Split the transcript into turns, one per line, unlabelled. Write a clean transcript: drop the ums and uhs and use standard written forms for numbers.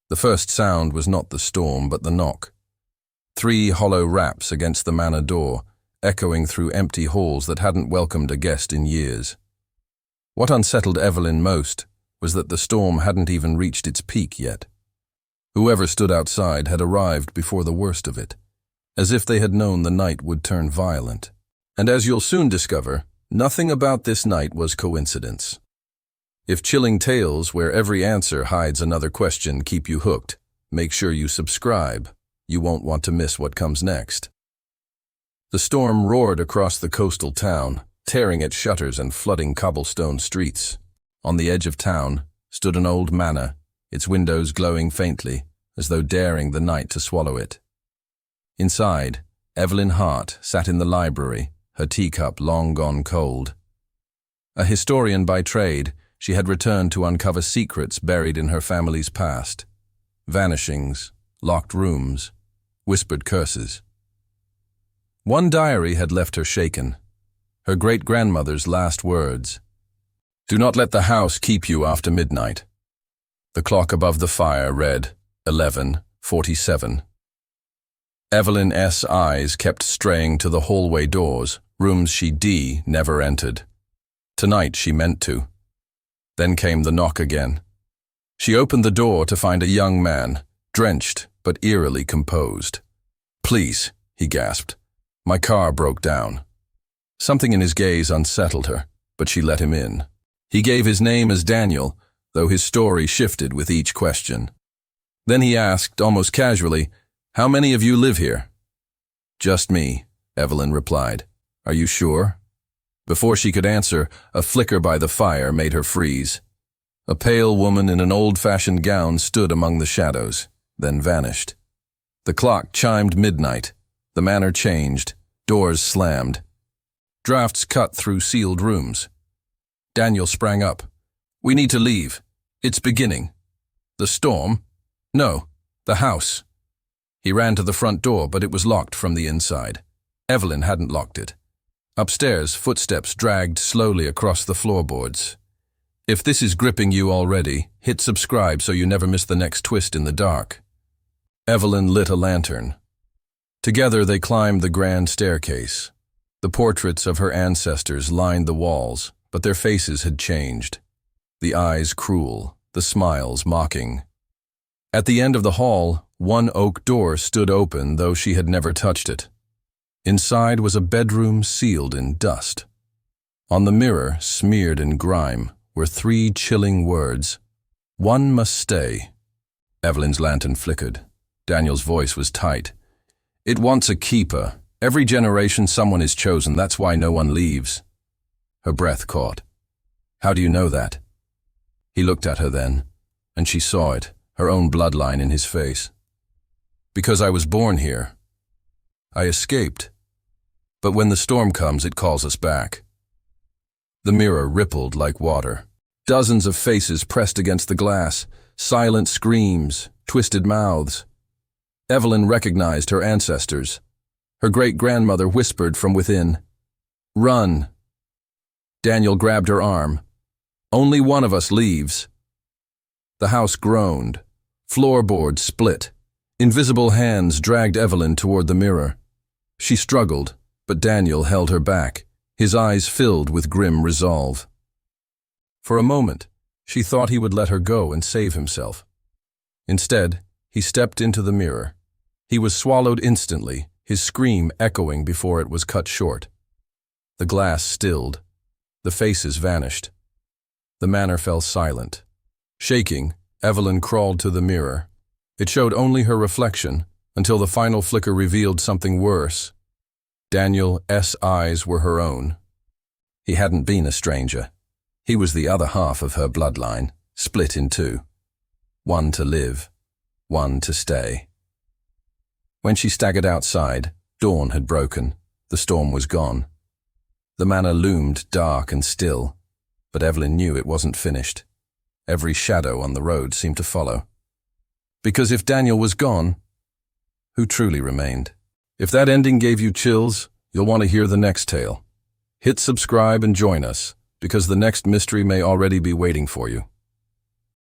The first sound was not the storm, but the knock. 3 hollow raps against the manor door, echoing through empty halls that hadn't welcomed a guest in years. What unsettled Evelyn most was that the storm hadn't even reached its peak yet. Whoever stood outside had arrived before the worst of it, as if they had known the night would turn violent. And as you'll soon discover, nothing about this night was coincidence. If chilling tales where every answer hides another question keep you hooked, make sure you subscribe. You won't want to miss what comes next. The storm roared across the coastal town, tearing at shutters and flooding cobblestone streets. On the edge of town stood an old manor, its windows glowing faintly, as though daring the night to swallow it. Inside, Evelyn Hart sat in the library, her teacup long gone cold. A historian by trade, she had returned to uncover secrets buried in her family's past. Vanishings, locked rooms, whispered curses. One diary had left her shaken. Her great-grandmother's last words. "Do not let the house keep you after midnight." The clock above the fire read 11:47. Evelyn's eyes kept straying to the hallway doors, rooms she never entered. Tonight she meant to. Then came the knock again. She opened the door to find a young man, drenched but eerily composed. "Please," he gasped. "My car broke down." Something in his gaze unsettled her, but she let him in. He gave his name as Daniel, though his story shifted with each question. Then he asked, almost casually, "How many of you live here?" "Just me," Evelyn replied. "Are you sure?" Before she could answer, a flicker by the fire made her freeze. A pale woman in an old-fashioned gown stood among the shadows, then vanished. The clock chimed midnight. The manor changed. Doors slammed. Drafts cut through sealed rooms. Daniel sprang up. "We need to leave. It's beginning." "The storm?" "No, the house." He ran to the front door, but it was locked from the inside. Evelyn hadn't locked it. Upstairs, footsteps dragged slowly across the floorboards. If this is gripping you already, hit subscribe so you never miss the next twist in the dark. Evelyn lit a lantern. Together they climbed the grand staircase. The portraits of her ancestors lined the walls, but their faces had changed. The eyes cruel, the smiles mocking. At the end of the hall, one oak door stood open, though she had never touched it. Inside was a bedroom sealed in dust. On the mirror, smeared in grime, were 3 chilling words. "One must stay." Evelyn's lantern flickered. Daniel's voice was tight. "It wants a keeper. Every generation someone is chosen, that's why no one leaves." Her breath caught. "How do you know that?" He looked at her then, and she saw it, her own bloodline in his face. "Because I was born here. I escaped. But when the storm comes, it calls us back." The mirror rippled like water. Dozens of faces pressed against the glass, silent screams, twisted mouths. Evelyn recognized her ancestors. Her great-grandmother whispered from within, "Run." Daniel grabbed her arm. "Only one of us leaves." The house groaned. Floorboards split. Invisible hands dragged Evelyn toward the mirror. She struggled, but Daniel held her back, his eyes filled with grim resolve. For a moment, she thought he would let her go and save himself. Instead, he stepped into the mirror. He was swallowed instantly, his scream echoing before it was cut short. The glass stilled. The faces vanished. The manor fell silent. Shaking, Evelyn crawled to the mirror. It showed only her reflection, until the final flicker revealed something worse. Daniel's eyes were her own. He hadn't been a stranger. He was the other half of her bloodline, split in 2. One to live, one to stay. When she staggered outside, dawn had broken. The storm was gone. The manor loomed dark and still, but Evelyn knew it wasn't finished. Every shadow on the road seemed to follow. Because if Daniel was gone, who truly remained? If that ending gave you chills, you'll want to hear the next tale. Hit subscribe and join us, because the next mystery may already be waiting for you.